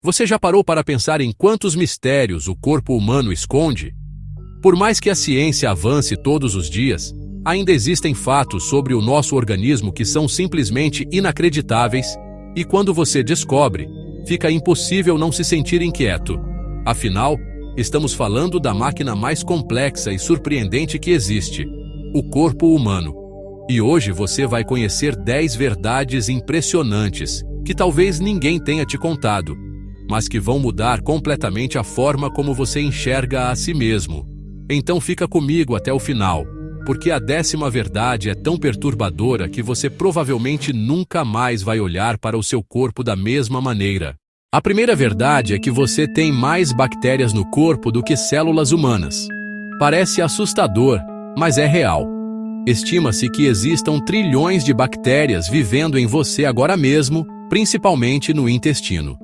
Você já parou para pensar em quantos mistérios o corpo humano esconde? Por mais que a ciência avance todos os dias, ainda existem fatos sobre o nosso organismo que são simplesmente inacreditáveis, e quando você descobre, fica impossível não se sentir inquieto. Afinal, estamos falando da máquina mais complexa e surpreendente que existe, o corpo humano. E hoje você vai conhecer 10 verdades impressionantes que talvez ninguém tenha te contado, mas que vão mudar completamente a forma como você enxerga a si mesmo. Então fica comigo até o final, porque a 10ª verdade é tão perturbadora que você provavelmente nunca mais vai olhar para o seu corpo da mesma maneira. A primeira verdade é que você tem mais bactérias no corpo do que células humanas. Parece assustador, mas é real. Estima-se que existam trilhões de bactérias vivendo em você agora mesmo, principalmente no intestino.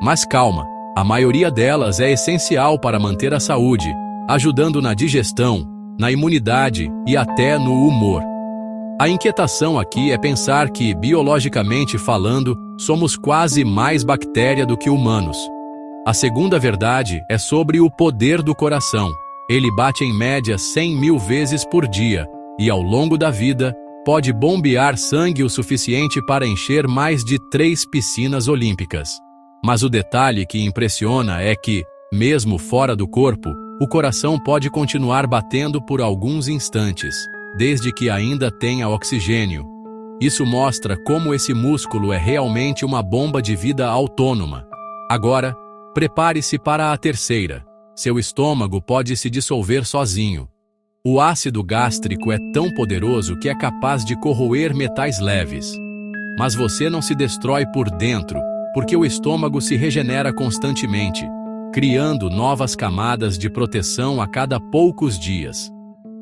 Mas calma, a maioria delas é essencial para manter a saúde, ajudando na digestão, na imunidade e até no humor. A inquietação aqui é pensar que, biologicamente falando, somos quase mais bactéria do que humanos. A segunda verdade é sobre o poder do coração. Ele bate em média 100.000 vezes por dia, e ao longo da vida, pode bombear sangue o suficiente para encher mais de 3 piscinas olímpicas. Mas o detalhe que impressiona é que, mesmo fora do corpo, o coração pode continuar batendo por alguns instantes, desde que ainda tenha oxigênio. Isso mostra como esse músculo é realmente uma bomba de vida autônoma. Agora, prepare-se para a terceira. Seu estômago pode se dissolver sozinho. O ácido gástrico é tão poderoso que é capaz de corroer metais leves. Mas você não se destrói por dentro, porque o estômago se regenera constantemente, criando novas camadas de proteção a cada poucos dias.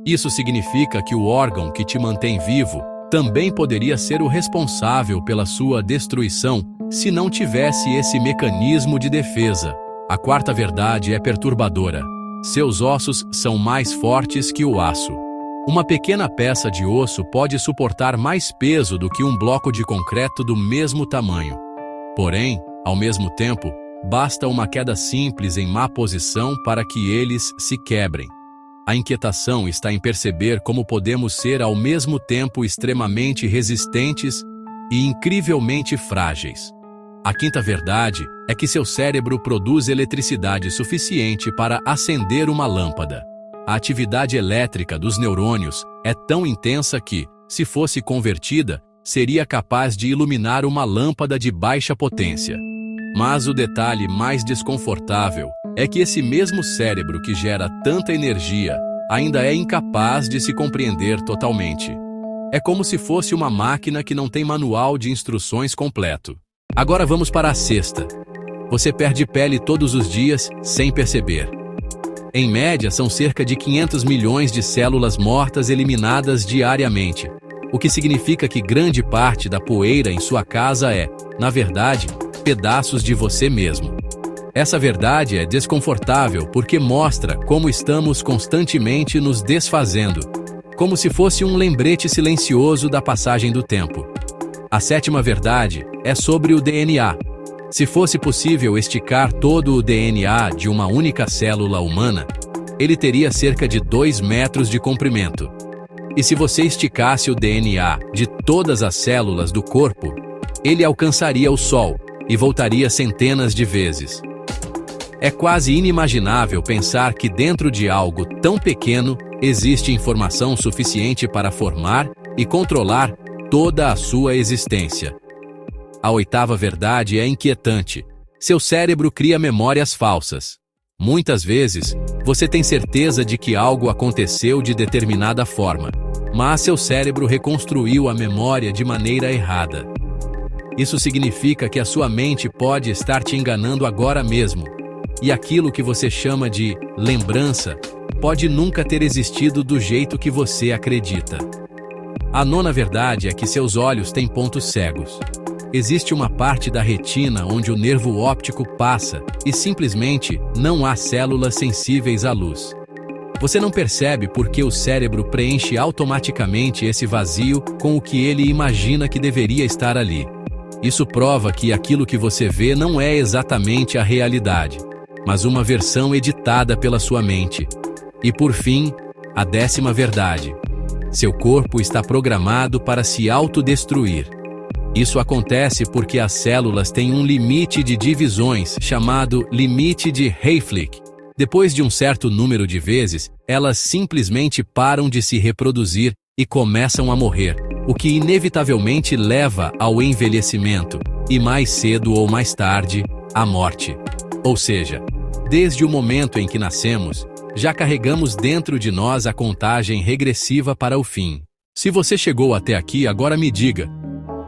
Isso significa que o órgão que te mantém vivo também poderia ser o responsável pela sua destruição se não tivesse esse mecanismo de defesa. A quarta verdade é perturbadora. Seus ossos são mais fortes que o aço. Uma pequena peça de osso pode suportar mais peso do que um bloco de concreto do mesmo tamanho. Porém, ao mesmo tempo, basta uma queda simples em má posição para que eles se quebrem. A inquietação está em perceber como podemos ser ao mesmo tempo extremamente resistentes e incrivelmente frágeis. A quinta verdade é que seu cérebro produz eletricidade suficiente para acender uma lâmpada. A atividade elétrica dos neurônios é tão intensa que, se fosse convertida, seria capaz de iluminar uma lâmpada de baixa potência. Mas o detalhe mais desconfortável é que esse mesmo cérebro que gera tanta energia ainda é incapaz de se compreender totalmente. É como se fosse uma máquina que não tem manual de instruções completo. Agora vamos para a sexta. Você perde pele todos os dias sem perceber. Em média, são cerca de 500 milhões de células mortas eliminadas diariamente, o que significa que grande parte da poeira em sua casa é, na verdade, pedaços de você mesmo. Essa verdade é desconfortável porque mostra como estamos constantemente nos desfazendo, como se fosse um lembrete silencioso da passagem do tempo. A sétima verdade é sobre o DNA. Se fosse possível esticar todo o DNA de uma única célula humana, ele teria cerca de 2 metros de comprimento. E se você esticasse o DNA de todas as células do corpo, ele alcançaria o Sol e voltaria centenas de vezes. É quase inimaginável pensar que dentro de algo tão pequeno existe informação suficiente para formar e controlar toda a sua existência. A oitava verdade é inquietante. Seu cérebro cria memórias falsas. Muitas vezes, você tem certeza de que algo aconteceu de determinada forma, mas seu cérebro reconstruiu a memória de maneira errada. Isso significa que a sua mente pode estar te enganando agora mesmo, e aquilo que você chama de lembrança pode nunca ter existido do jeito que você acredita. A nona verdade é que seus olhos têm pontos cegos. Existe uma parte da retina onde o nervo óptico passa e simplesmente não há células sensíveis à luz. Você não percebe porque o cérebro preenche automaticamente esse vazio com o que ele imagina que deveria estar ali. Isso prova que aquilo que você vê não é exatamente a realidade, mas uma versão editada pela sua mente. E por fim, a 10ª verdade. Seu corpo está programado para se autodestruir. Isso acontece porque as células têm um limite de divisões, chamado limite de Hayflick. Depois de um certo número de vezes, elas simplesmente param de se reproduzir e começam a morrer, o que inevitavelmente leva ao envelhecimento, e mais cedo ou mais tarde, à morte. Ou seja, desde o momento em que nascemos, já carregamos dentro de nós a contagem regressiva para o fim. Se você chegou até aqui, agora me diga: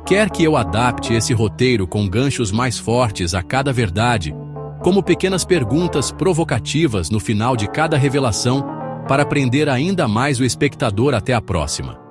quer que eu adapte esse roteiro com ganchos mais fortes a cada verdade, como pequenas perguntas provocativas no final de cada revelação, para prender ainda mais o espectador até a próxima?